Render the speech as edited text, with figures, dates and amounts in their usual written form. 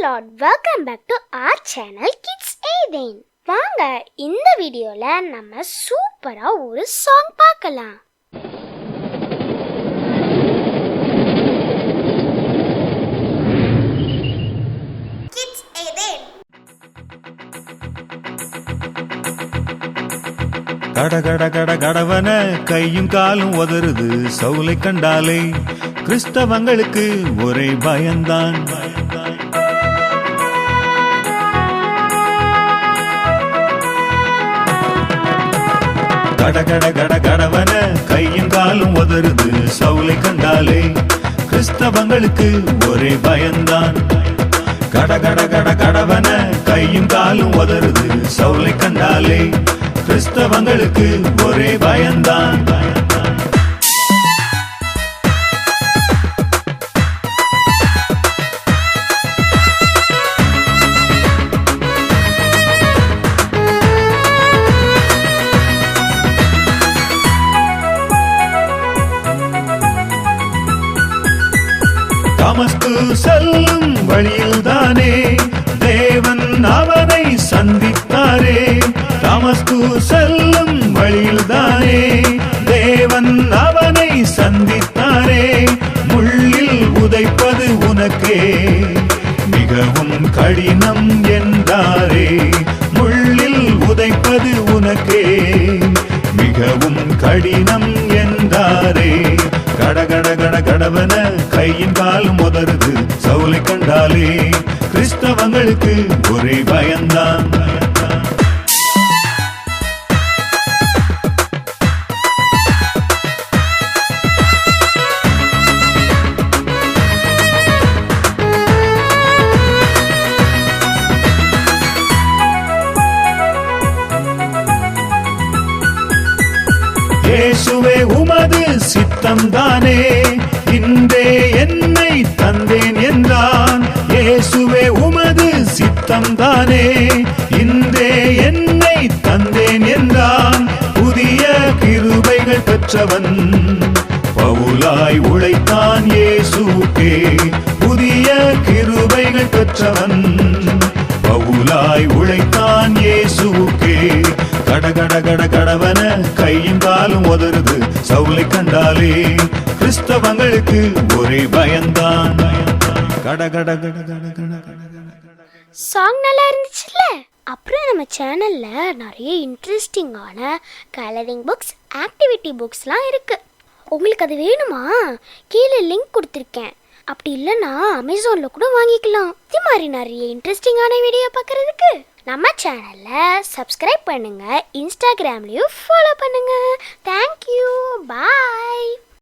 Lord, welcome back to our channel Kids Aiden. வாங்க இந்த வீடியோல நம்ம சூப்பரா ஒரு சாங் பார்க்கலாம். Kids Aiden. கட கட கட கடவன கையும் காலும் உதறுது சவுலை கண்டாலே கிறிஸ்தவங்களுக்கு ஒரே பயந்தான். கட கட கட கடவன கையும் காலும் உதறுது சவுலை கண்டாலே கிறிஸ்தவங்களுக்கு ஒரே பயந்தான். கட கட கட கடவன கையும் காலும் உதறுது சவுலை கண்டாலே கிறிஸ்தவங்களுக்கு ஒரே பயந்தான். தமஸ்கு செல்லும் வழியில்தானே தேவன் அவனை சந்தித்தாரே. தமஸ்கு செல்லும் வழியில்தானே தேவன் அவனை சந்தித்தாரே. முள்ளில் உதைப்பது உனக்கே மிகவும் கடினம் என்றாரே. முள்ளில் உதைப்பது உனக்கே மிகவும் கடினம் என்றாரே. கடகட கட கடவன கையின் காலும் உதறுது சவுலை கண்டாலே கிறிஸ்தவங்களுக்கு ஒரே பயந்தான். இயேசுவே உமது சித்தம்தானே இன்றே என்னை தந்தேன் என்றான். இயேசுவே உமது சித்தம்தானே இன்றே என்னை தந்தேன் என்றான். புதிய கிருபைகள் பெற்றவன் பவுலாய் உழைத்தான் இயேசுக்கே. புதிய கிருபைகள் பெற்றவன் பவுலாய் உழைத்தான் இயேசுக்கே. கடகட கட கடவன கையும் காலும் உதறுது சவுலை கண்டாலே கிறிஸ்தவங்களுக்கு ஒரே பயந்தான். கடகட கட கட கட சாங் நல்லா இருந்துச்சுல்ல? அப்புறம் நம்ம சேனல்ல நிறைய இன்ட்ரெஸ்டிங்கான கலரிங் புக்ஸ், ஆக்டிவிட்டி புக்ஸ்லாம் இருக்கு. உங்களுக்கு அது வேணுமா? கீழே லிங்க் கொடுத்துருக்கேன். அப்படி இல்லைன்னா அமேசானில் கூட வாங்கிக்கலாம். இது மாதிரி நிறைய இன்ட்ரெஸ்டிங்கான வீடியோ பார்க்குறதுக்கு நம்ம சேனலை சப்ஸ்கிரைப் பண்ணுங்கள், இன்ஸ்டாகிராம்லேயும் ஃபாலோ பண்ணுங்கள்.